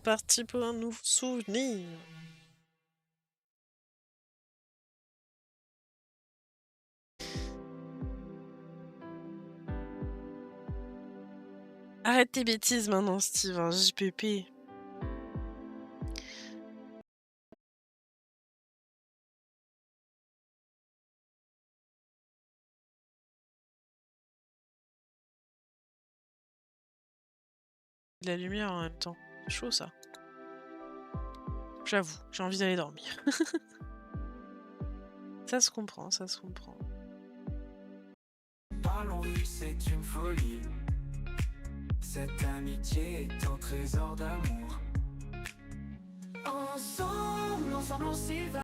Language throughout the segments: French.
parti pour un nouveau souvenir. Arrête tes bêtises maintenant, Steve, hein, JPP. La lumière en même temps. Chaud ça. J'avoue, j'ai envie d'aller dormir. Ça se comprend, ça se comprend. Parlons-lui, c'est une folie. Cette amitié est un trésor d'amour. Ensemble, ensemble on s'y va.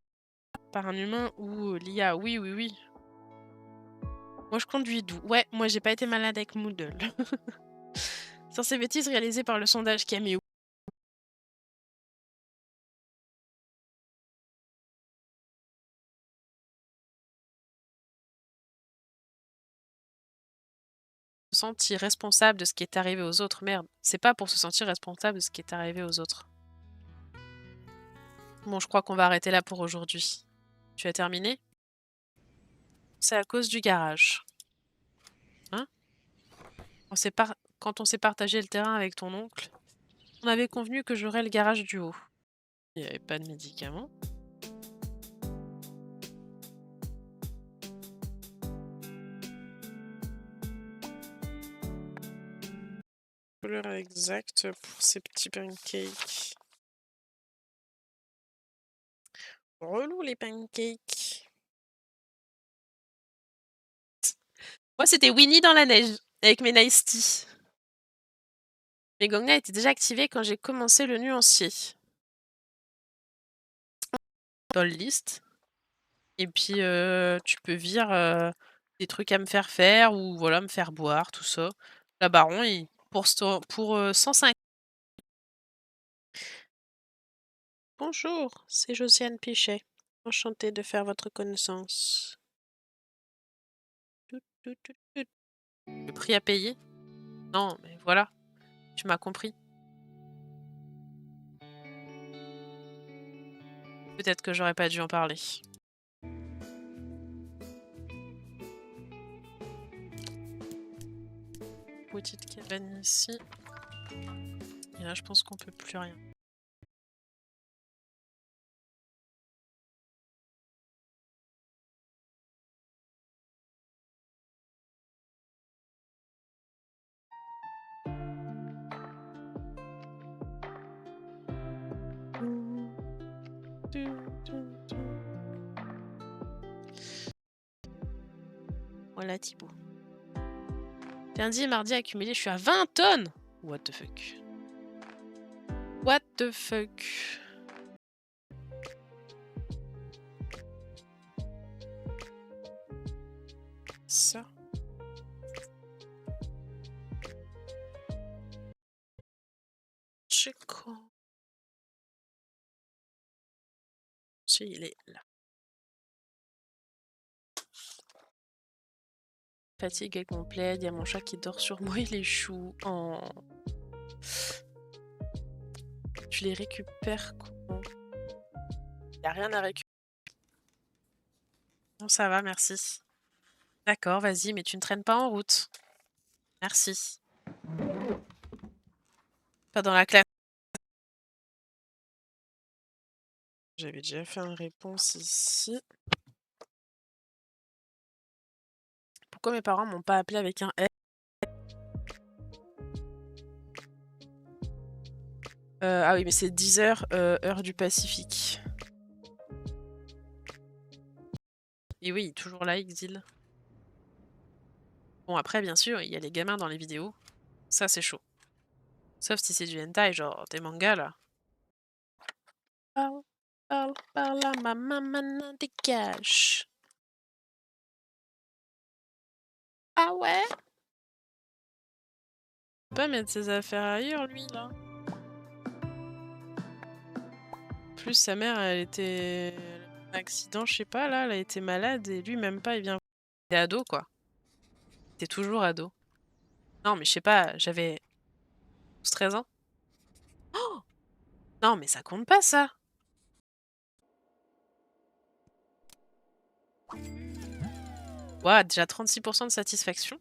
Par un humain ou l'IA, oui, oui, oui. Moi je conduis doux. Ouais, moi j'ai pas été malade avec Moodle. Sur ces bêtises réalisées par le sondage Cameo. Se sentir responsable de ce qui est arrivé aux autres. Merde, c'est pas pour se sentir responsable de ce qui est arrivé aux autres. Bon, je crois qu'on va arrêter là pour aujourd'hui. Tu as terminé? C'est à cause du garage. Hein? Quand on s'est partagé le terrain avec ton oncle, on avait convenu que j'aurais le garage du haut. Il n'y avait pas de médicaments. Couleur exacte pour ces petits pancakes. Relou les pancakes. Moi c'était Winnie dans la neige, avec mes Nice Tea. Mes gongas étaient déjà activés quand j'ai commencé le nuancier. Dans le list. Et puis tu peux virer des trucs à me faire ou voilà, me faire boire, tout ça. La baron, pour 105. Bonjour, c'est Josiane Pichet. Enchantée de faire votre connaissance. Le prix à payer? Non, mais voilà, tu m'as compris. Peut-être que j'aurais pas dû en parler. Petite cabane ici. Et là, je pense qu'on peut plus rien. Voilà Thibaut. Lundi et mardi accumulé, je suis à 20 tonnes. What the fuck? What the fuck? Ça. Je crois. Si, il est là. Fatigue complète, il y a mon chat qui dort sur moi, il est chou. Oh. Tu les récupères comment? Il n'y a rien à récupérer. Non, ça va, merci. D'accord, vas-y, mais tu ne traînes pas en route. Merci. Pas dans la classe. J'avais déjà fait une réponse ici. Pourquoi mes parents m'ont pas appelé avec un F? Ah oui, mais c'est 10h, heure du Pacifique. Et oui, toujours là, Exil. Bon, après, bien sûr, il y a les gamins dans les vidéos. Ça, c'est chaud. Sauf si c'est du hentai, genre des mangas, là. Parle, parle, parle à ma maman, dégage. Ah ouais? Il peut pas mettre ses affaires ailleurs, lui, là. Plus sa mère, elle était... elle a eu un accident, je sais pas, là, elle a été malade, et lui, même pas, il vient... Il est ado, quoi. T'es toujours ado. Non, mais je sais pas, j'avais 13 ans. Oh! Non, mais ça compte pas, ça! Ouah, déjà 36 de satisfaction.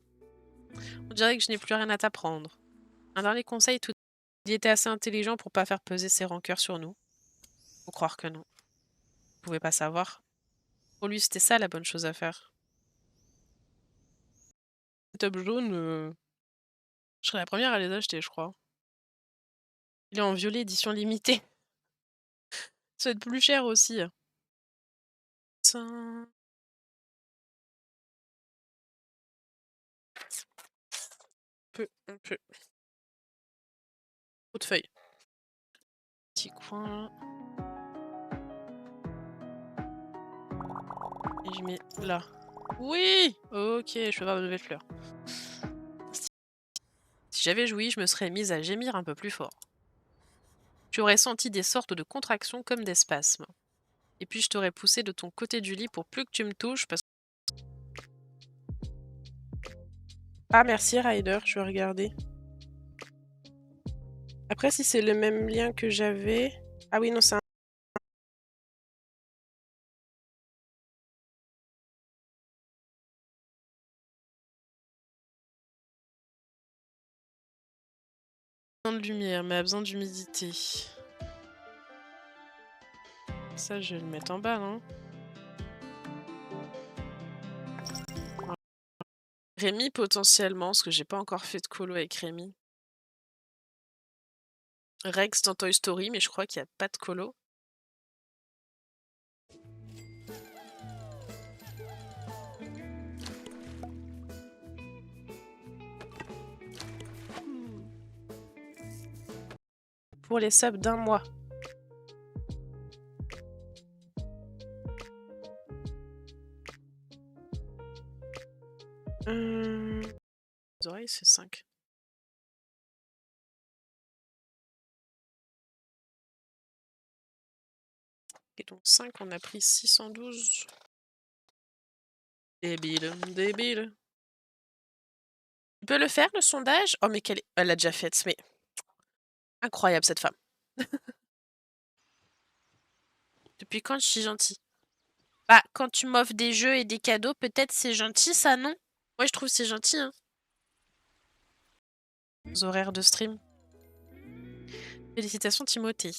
On dirait que je n'ai plus rien à t'apprendre. Un dernier conseil, tout il était assez intelligent pour pas faire peser ses rancœurs sur nous. Faut croire que non. Vous pouvez pas savoir. Pour lui, c'était ça la bonne chose à faire. Le top jaune, je serais la première à les acheter, je crois. Il est en violet édition limitée. Ça va être plus cher aussi. Tin. On peut. Trop de feuilles. Petit coin. Et je mets là. Oui! Ok, je peux voir de nouvelles fleurs. Si j'avais joui, je me serais mise à gémir un peu plus fort. Tu aurais senti des sortes de contractions comme des spasmes. Et puis je t'aurais poussé de ton côté du lit pour plus que tu me touches parce que... Ah merci Ryder, je vais regarder. Après si c'est le même lien que j'avais... Ah oui non c'est un de lumière mais absent d'humidité. Ça je vais le mettre en bas non? Rémi potentiellement, parce que j'ai pas encore fait de colo avec Rémi. Rex dans Toy Story, mais je crois qu'il n'y a pas de colo. Pour les subs d'un mois. Les oreilles, c'est 5. Et donc 5, on a pris 612. Débile, débile. Tu peux le faire, le sondage? Oh, mais quelle... Elle l'a déjà faite, mais... Incroyable, cette femme. Depuis quand je suis gentille? Bah, quand tu m'offres des jeux et des cadeaux, peut-être c'est gentil, ça, non? Moi, je trouve c'est gentil, hein. Les horaires de stream. Félicitations, Timothée.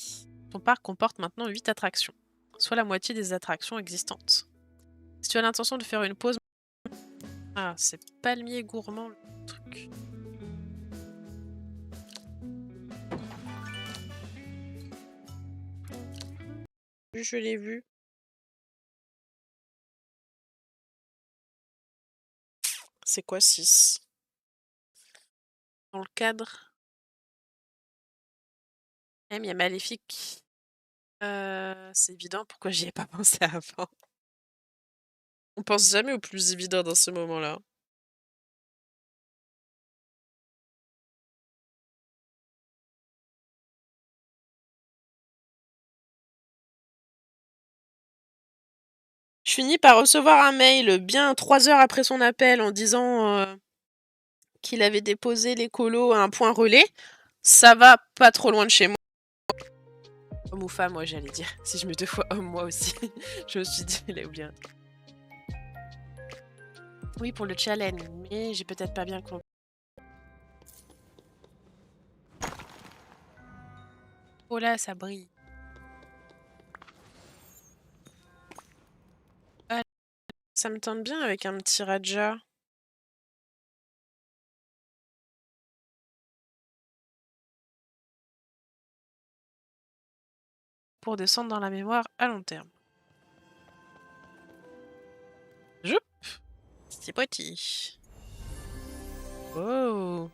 Ton parc comporte maintenant 8 attractions, soit la moitié des attractions existantes. Si tu as l'intention de faire une pause... Ah, c'est palmier gourmand, le truc. Je l'ai vu. C'est quoi 6? Dans le cadre. Il y a Maléfique. C'est évident, pourquoi j'y ai pas pensé avant? On pense jamais au plus évident dans ce moment-là. Je finis par recevoir un mail bien 3 heures après son appel en disant qu'il avait déposé les colos à un point relais. Ça va pas trop loin de chez moi. Homme ou femme, moi j'allais dire. Si je mets 2 fois homme, moi aussi. Je me suis dit, il a oublié. Oui, pour le challenge, mais j'ai peut-être pas bien compris. Oh là, ça brille. Ah, ça me tente bien avec un petit Raja. Pour descendre dans la mémoire à long terme. Joup! C'est parti. Oh!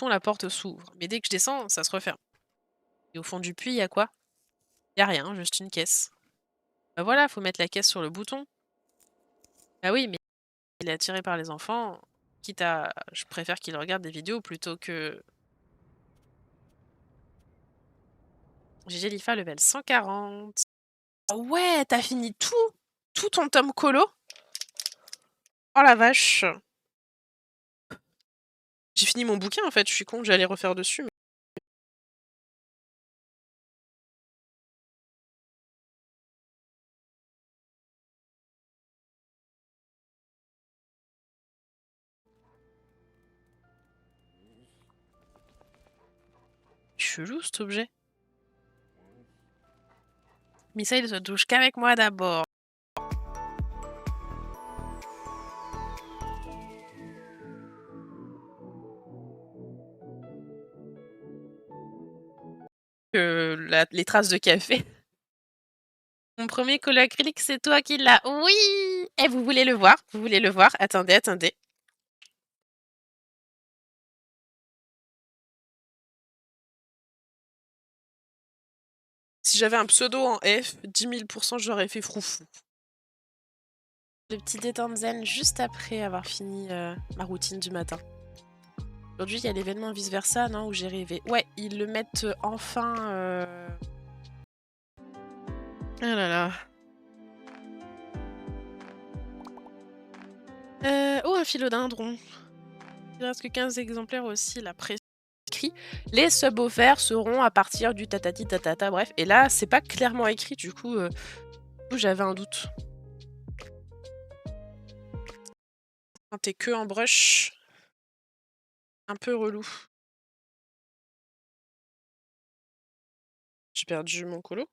La porte s'ouvre, mais dès que je descends, ça se referme. Et au fond du puits, il y a quoi? Il y a rien, juste une caisse. Bah voilà, faut mettre la caisse sur le bouton. Ah oui, mais il est attiré par les enfants, quitte à... Je préfère qu'il regarde des vidéos plutôt que... GG Lifa level 140. Ah ouais, t'as fini tout? tout ton tome colo. Oh la vache. J'ai fini mon bouquin en fait, je suis con, j'allais refaire dessus. Mais... Chelou cet objet. Mais ça, il se touche qu'avec moi d'abord. Les traces de café. Mon premier colo acrylique, c'est toi qui l'as. Oui. Eh, vous voulez le voir? Vous voulez le voir? Attendez, attendez. Si j'avais un pseudo en F, 10 000%, j'aurais fait froufou. Le petit détente zen juste après avoir fini ma routine du matin. Aujourd'hui, il y a l'événement vice versa, non? Où j'ai rêvé. Ouais, ils le mettent enfin. Ah là là. Oh, un philodendron. Il reste que 15 exemplaires aussi, la prescrit. Les subs offerts seront à partir du tatati tatata, bref. Et là, c'est pas clairement écrit, du coup j'avais un doute. Quand t'es que en brush, un peu relou. J'ai perdu mon colo.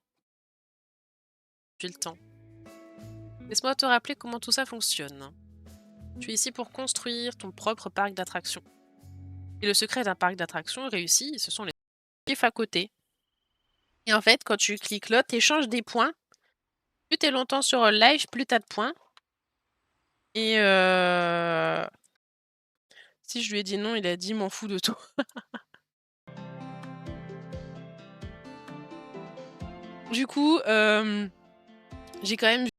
J'ai le temps. Laisse-moi te rappeler comment tout ça fonctionne. Tu es ici pour construire ton propre parc d'attractions. Et le secret d'un parc d'attractions réussi, ce sont les kiffs à côté. Et en fait, quand tu cliques là, tu échanges des points. Plus t'es longtemps sur live, plus t'as de points. Et si je lui ai dit non, il a dit m'en fous de tout. Du coup, j'ai quand même vu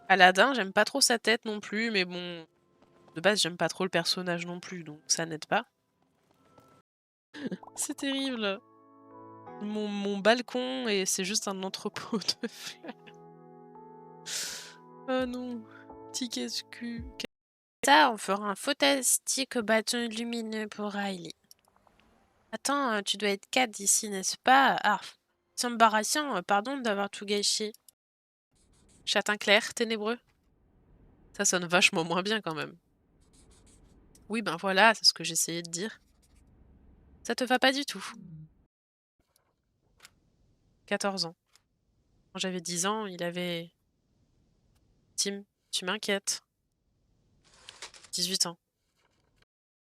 Aladdin, j'aime pas trop sa tête non plus, mais bon, de base, j'aime pas trop le personnage non plus, donc ça n'aide pas. C'est terrible. Mon balcon, et c'est juste un entrepôt de fleurs. Oh non, petit casse-cul. Ça, on fera un fantastique bâton lumineux pour Riley. Attends, tu dois être 4 d'ici, n'est-ce pas? Ah, c'est embarrassant, pardon d'avoir tout gâché. Châtain clair, ténébreux. Ça sonne vachement moins bien quand même. Oui, ben voilà, c'est ce que j'essayais de dire. Ça te va pas du tout. 14 ans. Quand j'avais 10 ans, il avait... Tim, tu m'inquiètes. 18 ans.